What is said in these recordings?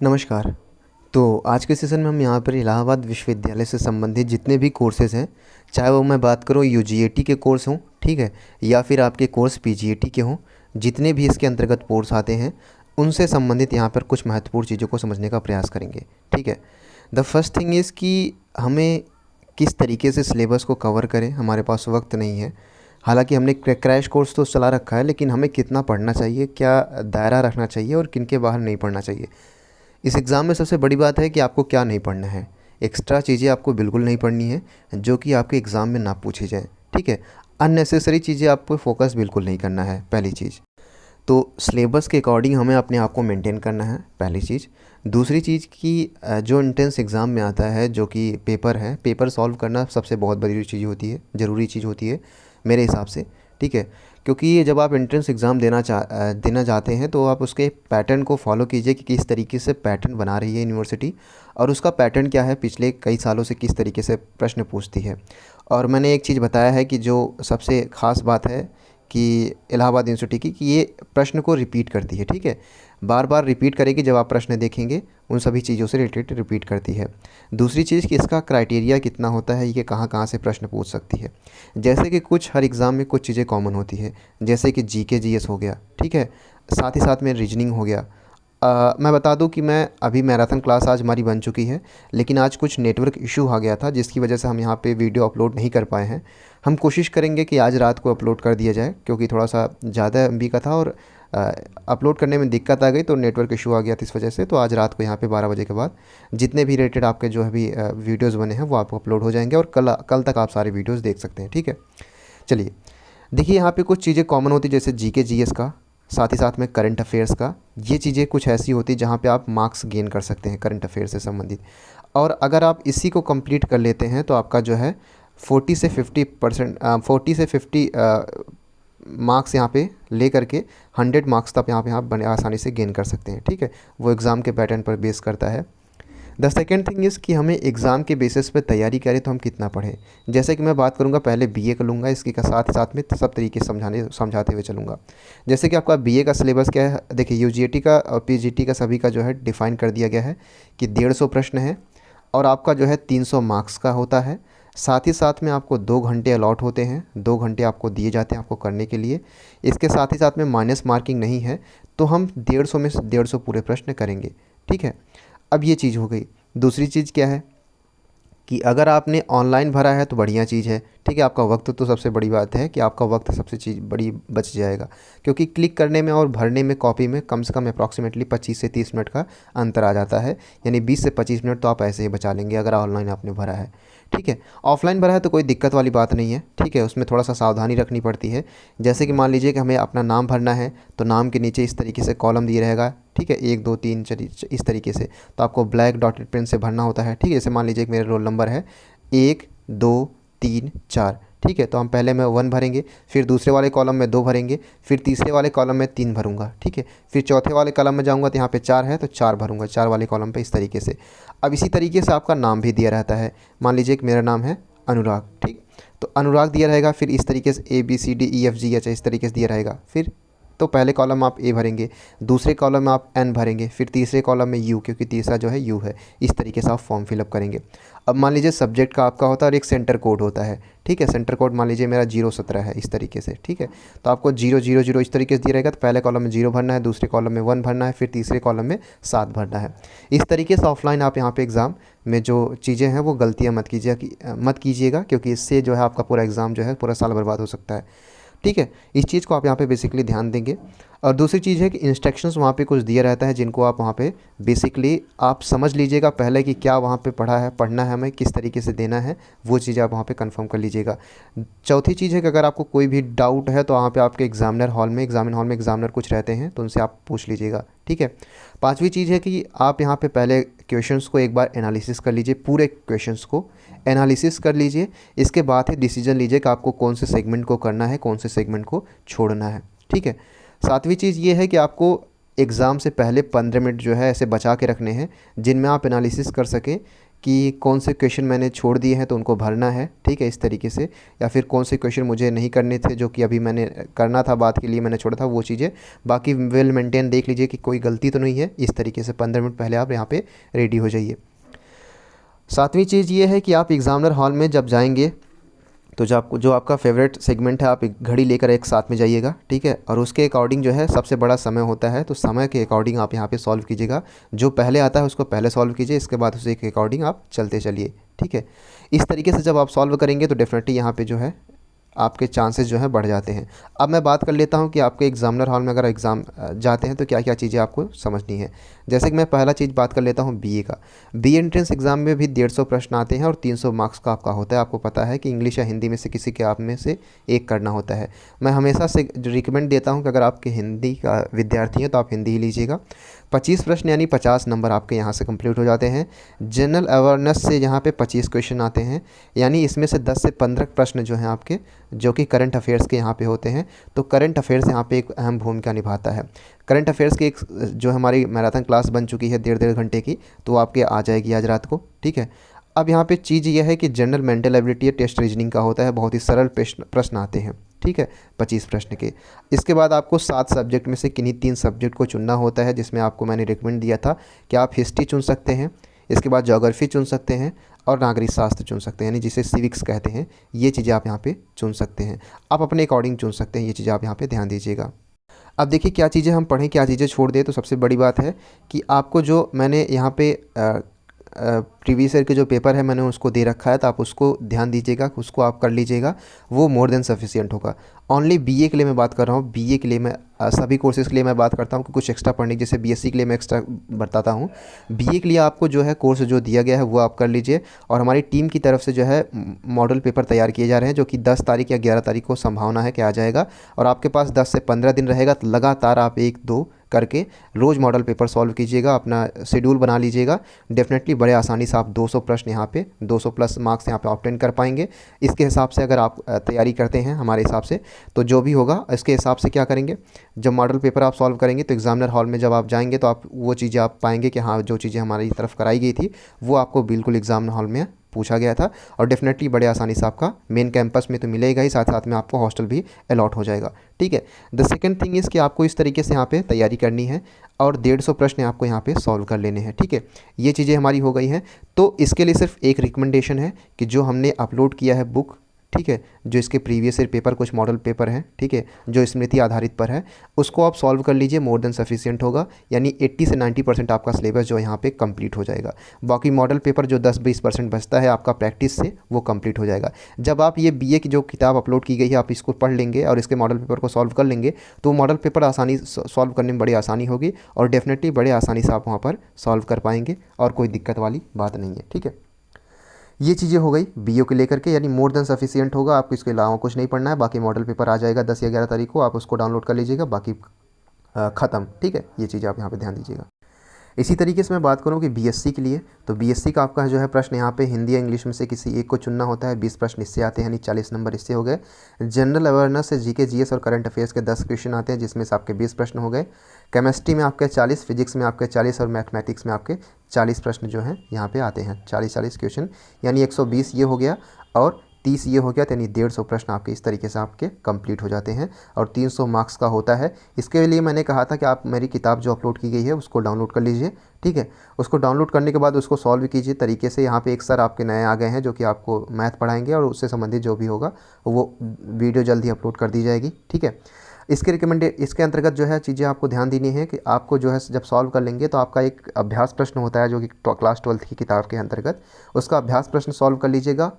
नमस्कार। तो आज के सेशन में हम यहाँ पर इलाहाबाद विश्वविद्यालय से संबंधित जितने भी कोर्सेज़ हैं, चाहे वो मैं बात करूँ यूजीएटी के कोर्स हों, ठीक है? या फिर आपके कोर्स पीजीएटी के हों, जितने भी इसके अंतर्गत कोर्स आते हैं, उनसे संबंधित यहाँ पर कुछ महत्वपूर्ण चीज़ों को समझने का प्रयास करेंगे, ठीक है? द फर्स्ट थिंग इज़ कि हमें किस तरीके से सिलेबस को कवर करें, हमारे पास वक्त नहीं है। हालाँकि हमने क्रैश कोर्स तो चला रखा है, लेकिन हमें कितना पढ़ना चाहिए, क्या दायरा रखना चाहिए और किन के बाहर नहीं पढ़ना चाहिए। इस एग्ज़ाम में सबसे बड़ी बात है कि आपको क्या नहीं पढ़ना है। एक्स्ट्रा चीज़ें आपको बिल्कुल नहीं पढ़नी है जो कि आपके एग्ज़ाम में ना पूछी जाए, ठीक है? अननेसेसरी चीज़ें आपको फोकस बिल्कुल नहीं करना है, पहली चीज़। तो सिलेबस के अकॉर्डिंग हमें अपने आप को मेंटेन करना है, पहली चीज़। दूसरी चीज़ कि जो एंट्रेंस एग्ज़ाम में आता है, जो कि पेपर है, पेपर सॉल्व करना सबसे बहुत बड़ी चीज़ होती है, ज़रूरी चीज़ होती है मेरे हिसाब से, ठीक है? क्योंकि ये जब आप एंट्रेंस एग्ज़ाम देना चाहते हैं, तो आप उसके पैटर्न को फॉलो कीजिए कि किस तरीके से पैटर्न बना रही है यूनिवर्सिटी और उसका पैटर्न क्या है, पिछले कई सालों से किस तरीके से प्रश्न पूछती है। और मैंने एक चीज़ बताया है कि जो सबसे ख़ास बात है कि इलाहाबाद यूनिवर्सिटी की कि ये प्रश्न को रिपीट करती है, ठीक है? बार बार रिपीट करेगी, जब आप प्रश्न देखेंगे उन सभी चीज़ों से रिलेटेड रिपीट करती है। दूसरी चीज़ कि इसका क्राइटेरिया कितना होता है, ये कहाँ कहाँ से प्रश्न पूछ सकती है। जैसे कि कुछ हर एग्ज़ाम में कुछ चीज़ें कॉमन होती है, जैसे कि जीके जीएस हो गया, ठीक है? साथ ही साथ में रीजनिंग हो गया। मैं बता दूं कि मैं अभी मैराथन क्लास आज हमारी बन चुकी है, लेकिन आज कुछ नेटवर्क इशू आ गया था जिसकी वजह से हम यहाँ पे वीडियो अपलोड नहीं कर पाए हैं। हम कोशिश करेंगे कि आज रात को अपलोड कर दिया जाए, क्योंकि थोड़ा सा ज़्यादा एमबी का था और अपलोड करने में दिक्कत आ गई, तो नेटवर्क इशू आ गया था इस वजह से। तो आज रात को यहाँ पे 12 बजे के बाद जितने भी रिलेटेड आपके जो अभी वीडियोज़ बने हैं वो आपको अपलोड हो जाएंगे और कल कल तक आप सारे वीडियोज़ देख सकते हैं, ठीक है? चलिए, देखिए यहाँ पे कुछ चीज़ें कॉमन होती है, जैसे जीके जीएस का, साथ ही साथ में करंट अफेयर्स का। ये चीज़ें कुछ ऐसी होती है जहाँ पे आप मार्क्स गेन कर सकते हैं करंट अफेयर से संबंधित। और अगर आप इसी को कंप्लीट कर लेते हैं तो आपका जो है 40 से 50 मार्क्स यहाँ पे ले करके 100 मार्क्स तक यहाँ पे आप बने आसानी से गेन कर सकते हैं, ठीक है? वो एग्ज़ाम के पैटर्न पर बेस करता है। द सेकेंड थिंग इज़ कि हमें एग्ज़ाम के बेसिस पे तैयारी करें तो हम कितना पढ़ें। जैसे कि मैं बात करूँगा, पहले बीए का लूँगा, इसके साथ साथ में सब तरीके से समझाते हुए चलूँगा। जैसे कि आपका बीए का सिलेबस क्या है, देखिए यूजीटी का और पीजीटी का सभी का जो है डिफ़ाइन कर दिया गया है कि 150 प्रश्न है और आपका जो है 300 मार्क्स का होता है। साथ ही साथ में आपको 2 घंटे अलॉट होते हैं, 2 घंटे आपको दिए जाते हैं आपको करने के लिए। इसके साथ ही साथ में माइनस मार्किंग नहीं है, तो हम 150 में से 150 पूरे प्रश्न करेंगे, ठीक है? अब ये चीज़ हो गई। दूसरी चीज़ क्या है कि अगर आपने ऑनलाइन भरा है तो बढ़िया चीज़ है, ठीक है? आपका वक्त तो सबसे बड़ी बात है कि आपका वक्त सबसे चीज़ बड़ी बच जाएगा, क्योंकि क्लिक करने में और भरने में कॉपी में कम से कम अप्रॉक्सीमेटली 25 से 30 मिनट का अंतर आ जाता है। यानी 20 से 25 मिनट तो आप ऐसे ही बचा लेंगे अगर ऑनलाइन आपने भरा है, ठीक है? ऑफलाइन भरा है तो कोई दिक्कत वाली बात नहीं है, ठीक है? उसमें थोड़ा सा सावधानी रखनी पड़ती है। जैसे कि मान लीजिए कि हमें अपना नाम भरना है, तो नाम के नीचे इस तरीके से कॉलम दिए रहेगा, ठीक है? 1 2 3 इस तरीके से, तो आपको ब्लैक डॉटेड पेन से भरना होता है, ठीक है? जैसे मान लीजिए कि मेरा रोल नंबर है 1 2 3 4, ठीक है? तो हम पहले में 1 भरेंगे, फिर दूसरे वाले कॉलम में 2 भरेंगे, फिर तीसरे वाले कॉलम में 3 भरूंगा, ठीक है? फिर चौथे वाले कॉलम में जाऊंगा तो यहाँ पे 4 है तो 4 भरूंगा, 4 वाले कॉलम पे, इस तरीके से। अब इसी तरीके से आपका नाम भी दिया रहता है। मान लीजिए कि मेरा नाम है अनुराग, ठीक? तो अनुराग दिया रहेगा, फिर इस तरीके से ABCDEFGH इस तरीके से दिया रहेगा। फिर तो पहले कॉलम में आप ए भरेंगे, दूसरे कॉलम में आप एन भरेंगे, फिर तीसरे कॉलम में यू, क्योंकि तीसरा जो है यू है। इस तरीके से आप फॉर्म फिलअप करेंगे। अब मान लीजिए सब्जेक्ट का आपका होता है और एक सेंटर कोड होता है, ठीक है? सेंटर कोड मान लीजिए मेरा 017 है, इस तरीके से, ठीक है? तो आपको 0 0 0 इस तरीके से दिया रहेगा, तो पहले कॉलम में 0 भरना है, दूसरे कॉलम में 1 भरना है, फिर तीसरे कॉलम में 7 भरना है। इस तरीके से ऑफलाइन आप यहाँ पे एग्ज़ाम में जो चीज़ें हैं वो गलतियाँ मत कीजिएगा, क्योंकि इससे जो है आपका पूरा एग्ज़ाम जो है पूरा साल बर्बाद हो सकता है, ठीक है? इस चीज़ को आप यहाँ पे बेसिकली ध्यान देंगे। और दूसरी चीज़ है कि इंस्ट्रक्शंस वहाँ पे कुछ दिया रहता है, जिनको आप वहाँ पे बेसिकली आप समझ लीजिएगा पहले कि क्या वहाँ पे पढ़ना है हमें, किस तरीके से देना है, वो चीज़ आप वहाँ पे कंफर्म कर लीजिएगा। चौथी चीज़ है कि अगर आपको कोई भी डाउट है तो वहाँ पे आपके एग्ज़ामिन हॉल में एग्ज़ामिनर कुछ रहते हैं, तो उनसे आप पूछ लीजिएगा, ठीक है? पाँचवीं चीज़ है कि आप यहाँ पे पहले क्वेश्चंस को एक बार एनालिसिस कर लीजिए, पूरे क्वेश्चंस को एनालिसिस कर लीजिए। इसके बाद ही डिसीजन लीजिए कि आपको कौन से सेगमेंट को करना है, कौन से सेगमेंट को छोड़ना है, ठीक है? सातवीं चीज़ ये है कि आपको एग्ज़ाम से पहले 15 मिनट जो है ऐसे बचा के रखने हैं, जिनमें आप एनालिसिस कर सकें कि कौन से क्वेश्चन मैंने छोड़ दिए हैं तो उनको भरना है, ठीक है, इस तरीके से। या फिर कौन से क्वेश्चन मुझे नहीं करने थे जो कि अभी मैंने करना था, बात के लिए मैंने छोड़ा था, वो चीज़ें बाकी वेल मेंटेन देख लीजिए कि कोई गलती तो नहीं है। इस तरीके से 15 मिनट पहले आप यहाँ पे रेडी हो जाइए। सातवीं चीज़ ये है कि आप एग्ज़ामिनर हॉल में जब जाएंगे तो जो आपका फेवरेट सेगमेंट है, आप एक घड़ी लेकर एक साथ में जाइएगा, ठीक है। और उसके अकॉर्डिंग जो है सबसे बड़ा समय होता है, तो समय के अकॉर्डिंग आप यहाँ पे सॉल्व कीजिएगा। जो पहले आता है उसको पहले सॉल्व कीजिए, इसके बाद उसी के अकॉर्डिंग आप चलते चलिए, ठीक है। इस तरीके से जब आप सॉल्व करेंगे तो डेफिनेटली यहाँ पे जो है आपके चांसेस जो हैं बढ़ जाते हैं। अब मैं बात कर लेता हूँ कि आपके एग्ज़ामिनर हॉल में अगर एग्ज़ाम जाते हैं तो क्या क्या चीज़ें आपको समझनी है। जैसे कि मैं पहला चीज़ बात कर लेता हूँ बीए का। बीए एंट्रेंस एग्ज़ाम में भी 150 प्रश्न आते हैं और 300 मार्क्स का आपका होता है। आपको पता है कि इंग्लिश या हिंदी में से किसी के आप में से एक करना होता है। मैं हमेशा से रिकमेंड देता हूँ कि अगर आपके हिंदी का विद्यार्थी हैं तो आप हिंदी ही लीजिएगा। 25 प्रश्न यानी 50 नंबर आपके यहाँ से कंप्लीट हो जाते हैं। जनरल अवेयरनेस से यहाँ पे 25 क्वेश्चन आते हैं, यानी इसमें से 10 से 15 प्रश्न जो हैं आपके, जो कि करंट अफेयर्स के यहाँ पे होते हैं। तो करंट अफेयर्स यहाँ पे एक अहम भूमिका निभाता है। करंट अफेयर्स की एक जो हमारी मैराथन क्लास बन चुकी है 1.5 घंटे की, तो आपके आ जाएगी आज रात को, ठीक है। अब यहाँ पे चीज़ यह है कि general mental ability test reasoning का होता है, बहुत ही सरल प्रश्न आते हैं, ठीक है, 25 प्रश्न के। इसके बाद आपको 7 सब्जेक्ट में से किन्हीं 3 सब्जेक्ट को चुनना होता है, जिसमें आपको मैंने रिकमेंड दिया था कि आप हिस्ट्री चुन सकते हैं, इसके बाद ज्योग्राफी चुन सकते हैं और नागरिक शास्त्र चुन सकते हैं, यानी जिसे सिविक्स कहते हैं। ये चीज़ें आप यहाँ पे चुन सकते हैं, आप अपने अकॉर्डिंग चुन सकते हैं। ये चीज़ें आप यहाँ पे ध्यान दीजिएगा। अब देखिए क्या चीज़ें हम पढ़ें, क्या चीज़ें छोड़ दें। तो सबसे बड़ी बात है कि आपको जो मैंने यहाँ पे प्रीवियस ईयर के जो पेपर है मैंने उसको दे रखा है, तो आप उसको ध्यान दीजिएगा, उसको आप कर लीजिएगा, वो मोर देन सफिशिएंट होगा। ओनली बीए के लिए मैं बात कर रहा हूँ, बीए के लिए मैं सभी कोर्सेज़ के लिए मैं बात करता हूँ कि कुछ एक्स्ट्रा पढ़ने, जैसे बीएससी के लिए मैं एक्स्ट्रा बताता हूँ। बीए के लिए आपको जो है कोर्स जो दिया गया है वो आप कर लीजिए। और हमारी टीम की तरफ से जो है मॉडल पेपर तैयार किए जा रहे हैं, जो कि 10 तारीख या 11 तारीख को संभावना है कि आ जाएगा। और आपके पास 10 से 15 दिन रहेगा, तो लगातार आप 1-2 करके रोज़ मॉडल पेपर सॉल्व कीजिएगा, अपना शेड्यूल बना लीजिएगा। डेफिनेटली बड़े आसानी से आप 200 प्रश्न यहाँ पे 200 प्लस मार्क्स यहाँ पे ऑब्टेन कर पाएंगे। इसके हिसाब से अगर आप तैयारी करते हैं हमारे हिसाब से, तो जो भी होगा इसके हिसाब से क्या करेंगे, जब मॉडल पेपर आप सॉल्व करेंगे तो एग्जामिनर हॉल में जब आप जाएंगे तो आप वो चीज़ें आप पाएंगे कि हाँ, जो चीज़ें हमारी तरफ कराई गई थी वो आपको बिल्कुल एग्जामिनर हॉल में पूछा गया था। और डेफिनेटली बड़े आसानी से आपका मेन कैंपस में तो मिलेगा ही, साथ साथ में आपको हॉस्टल भी अलॉट हो जाएगा, ठीक है। द सेकंड थिंग इज़ कि आपको इस तरीके से यहाँ पे तैयारी करनी है और 150 प्रश्न आपको यहाँ पे सॉल्व कर लेने हैं, ठीक है। ये चीज़ें हमारी हो गई हैं। तो इसके लिए सिर्फ एक रिकमेंडेशन है कि जो हमने अपलोड किया है बुक, ठीक है, जो इसके प्रीवियस ईयर पेपर कुछ मॉडल पेपर हैं, ठीक है, जो स्मृति आधारित पर है, उसको आप सॉल्व कर लीजिए, मोर देन सफिशिएंट होगा। यानी 80 से 90% आपका सिलेबस जो यहाँ पे कंप्लीट हो जाएगा। बाकी मॉडल पेपर जो 10-20% बचता है आपका प्रैक्टिस से, वो कंप्लीट हो जाएगा। जब आप ये बीए की जो किताब अपलोड की गई है आप इसको पढ़ लेंगे और इसके मॉडल पेपर को सॉल्व कर लेंगे, तो मॉडल पेपर आसानी सॉल्व करने में बड़ी आसानी होगी और डेफिनेटली बड़े आसानी से आप वहाँ पर सॉल्व कर पाएंगे और कोई दिक्कत वाली बात नहीं है, ठीक है। ये चीज़ें हो गई बीओ के लेकर के, यानी मोर देन सफिशिएंट होगा, आपको इसके अलावा कुछ नहीं पढ़ना है। बाकी मॉडल पेपर आ जाएगा 10 या 11 तारीख को, आप उसको डाउनलोड कर लीजिएगा, बाकी ख़त्म, ठीक है। ये चीज़ें आप यहाँ पे ध्यान दीजिएगा। इसी तरीके से मैं बात करूँ कि बीएससी के लिए, तो बीएससी का आपका जो है प्रश्न यहाँ पे हिंदी या इंग्लिश में से किसी एक को चुनना होता है। 20 प्रश्न इससे आते हैं, यानी 40 नंबर इससे हो गए। जनरल अवेयरनेस से जीके जीएस और करंट अफेयर्स के 10 क्वेश्चन आते हैं, जिसमें से आपके 20 प्रश्न हो गए। केमिस्ट्री में आपके 40, फिजिक्स में आपके 40 और मैथमेटिक्स में आपके 40 प्रश्न जो हैं यहाँ पे आते हैं। 40 क्वेश्चन यानी 120 ये हो गया और 30 ये हो गया, यानी 150 प्रश्न आपके इस तरीके से आपके कंप्लीट हो जाते हैं और 300 मार्क्स का होता है। इसके लिए मैंने कहा था कि आप मेरी किताब जो अपलोड की गई है उसको डाउनलोड कर लीजिए, ठीक है। उसको डाउनलोड करने के बाद उसको सॉल्व कीजिए तरीके से। यहाँ पे एक सर आपके नए आ गए हैं जो कि आपको मैथ पढ़ाएंगे और उससे संबंधित जो भी होगा वो वीडियो जल्दी अपलोड कर दी जाएगी, ठीक है। इसके अंतर्गत जो है चीज़ें आपको ध्यान देनी है कि आपको जो है जब सॉल्व कर लेंगे तो आपका एक अभ्यास प्रश्न होता है जो कि क्लास 12 की किताब के अंतर्गत, उसका अभ्यास प्रश्न सॉल्व कर लीजिएगा।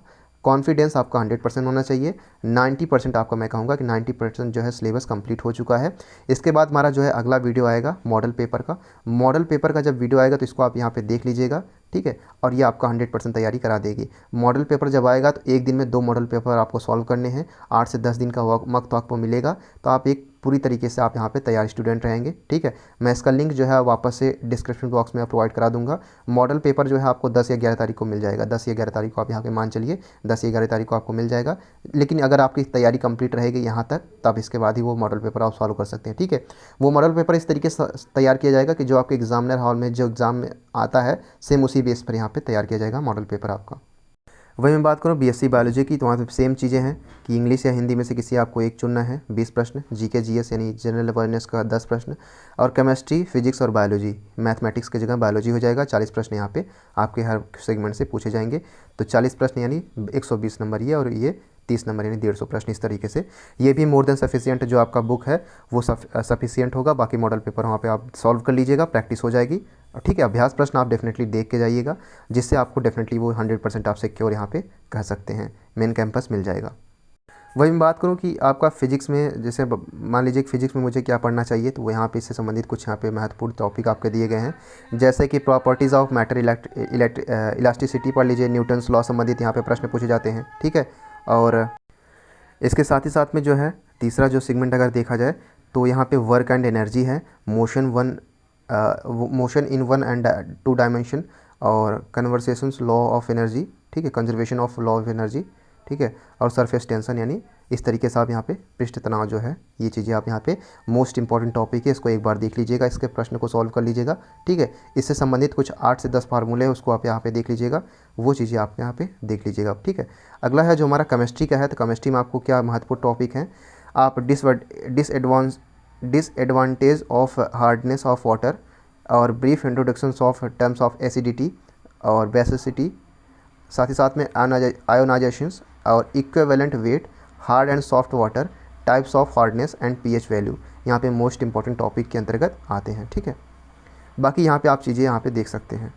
कॉन्फिडेंस आपका 100% होना चाहिए। 90% आपका, मैं कहूँगा कि 90% जो है सिलेबस कंप्लीट हो चुका है। इसके बाद हमारा जो है अगला वीडियो आएगा मॉडल पेपर का। मॉडल पेपर का जब वीडियो आएगा तो इसको आप यहाँ पे देख लीजिएगा, ठीक है। और ये आपका 100% तैयारी करा देगी। मॉडल पेपर जब आएगा तो एक दिन में 2 मॉडल पेपर आपको सॉल्व करने हैं। 8 से 10 दिन का वक्त आपको मिलेगा, तो आप एक पूरी तरीके से आप यहाँ पे तैयार स्टूडेंट रहेंगे। ठीक है, मैं इसका लिंक जो है वापस से डिस्क्रिप्शन बॉक्स में प्रोवाइड करा दूंगा। मॉडल पेपर जो है आपको 10 या 11 तारीख को मिल जाएगा। 10 या 11 तारीख को आप यहाँ पे मान चलिए 10 या 11 तारीख को आपको मिल जाएगा। लेकिन अगर आपकी तैयारी कंप्लीट रहेगी यहाँ तक, तब इसके बाद ही वो मॉडल पेपर आप सॉल्व कर सकते हैं। ठीक है, वो मॉडल पेपर इस तरीके से तैयार किया जाएगा कि जो आपके एग्जामिनर हॉल में जो एग्ज़ाम में आता है सेम उसी बेस पर यहाँ पर तैयार किया जाएगा मॉडल पेपर आपका। वही मैं बात करूँ बीएससी बायोलॉजी की, तो वहाँ पे सेम चीज़ें हैं कि इंग्लिश या हिंदी में से किसी आपको एक चुनना है, 20 प्रश्न, जीके जीएस यानी जनरल अवेयरनेस का 10 प्रश्न, और केमिस्ट्री, फिजिक्स और बायोलॉजी, मैथमेटिक्स की जगह बायोलॉजी हो जाएगा। 40 प्रश्न यहाँ पे आपके हर सेगमेंट से पूछे जाएंगे। तो 40 प्रश्न यानी 120 नंबर ये, और ये 30 नंबर यानी 150 प्रश्न। इस तरीके से ये भी मोर देन सफिशिएंट जो आपका बुक है वो सफिशिएंट होगा। बाकी मॉडल पेपर वहाँ पे आप सॉल्व कर लीजिएगा, प्रैक्टिस हो जाएगी। ठीक है, अभ्यास प्रश्न आप डेफिनेटली देख के जाइएगा, जिससे आपको डेफिनेटली वो 100% आप सिक्योर यहाँ पे कह सकते हैं मेन कैंपस मिल जाएगा। वही मैं बात करूँ कि आपका फिजिक्स में, जैसे मान लीजिए कि फिजिक्स में मुझे क्या पढ़ना चाहिए, तो वो यहाँ पे इससे संबंधित कुछ यहाँ पे महत्वपूर्ण टॉपिक आपके दिए गए हैं। जैसे कि प्रॉपर्टीज़ ऑफ मैटर, इलास्टिसिटी पढ़ लीजिए, न्यूटन्स लॉ संबंधित यहाँ पे प्रश्न पूछे जाते हैं। ठीक है, और इसके साथ ही साथ में जो है तीसरा जो सेगमेंट अगर देखा जाए तो यहाँ पे वर्क एंड एनर्जी है, मोशन इन 1 एंड 2 डायमेंशन, और कन्वर्सेशंस लॉ ऑफ एनर्जी। ठीक है, conservation of law of energy. ठीक है, और सरफेस टेंशन, यानी इस तरीके से आप यहाँ पे पृष्ठ तनाव जो है, ये चीज़ें आप यहाँ पे मोस्ट इंपॉर्टेंट टॉपिक है, इसको एक बार देख लीजिएगा, इसके प्रश्न को सॉल्व कर लीजिएगा। ठीक है, इससे संबंधित कुछ 8 से 10 फार्मूले हैं, उसको आप यहाँ पे देख लीजिएगा, वो चीज़ें आप यहाँ पे देख लीजिएगा। ठीक है, अगला है जो हमारा केमिस्ट्री का है, तो केमिस्ट्री में आपको क्या महत्वपूर्ण टॉपिक हैं, आप disadvantage of hardness of water, और brief introduction of terms of acidity और बेसिसिटी, साथ ही साथ में आयोनाइजेशंस और equivalent weight, hard and soft water, types of hardness and pH value, यहाँ पे मोस्ट इंपॉर्टेंट टॉपिक के अंतर्गत आते हैं। ठीक है, बाकी यहाँ पे आप चीज़ें यहाँ पे देख सकते हैं,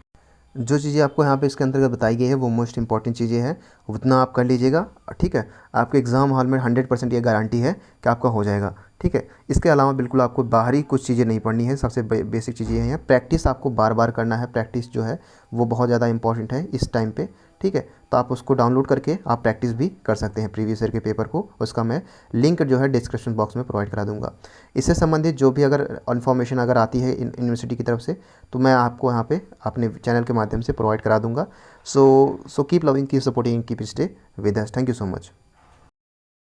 जो चीज़ें आपको यहाँ पे इसके अंतर्गत बताई गई है वो मोस्ट इंपॉर्टेंट चीज़ें हैं, उतना आप कर लीजिएगा। ठीक है, आपके एग्ज़ाम हॉल में 100% ये गारंटी है कि आपका हो जाएगा। ठीक है, इसके अलावा बिल्कुल आपको बाहरी कुछ चीज़ें नहीं पढ़नी है। सबसे बेसिक चीज़ें हैं, प्रैक्टिस आपको बार बार करना है। प्रैक्टिस जो है वो बहुत ज़्यादा इंपॉर्टेंट है इस टाइम पे। ठीक है, तो आप उसको डाउनलोड करके आप प्रैक्टिस भी कर सकते हैं प्रीवियस ईयर के पेपर को, उसका मैं लिंक जो है डिस्क्रिप्शन बॉक्स में प्रोवाइड करा दूंगा। इससे संबंधित जो भी अगर इन्फॉर्मेशन अगर आती है यूनिवर्सिटी की तरफ से, तो मैं आपको यहाँ पे अपने चैनल के माध्यम से प्रोवाइड करा दूंगा। So keep loving, keep supporting, keep stay with us. Thank you so much.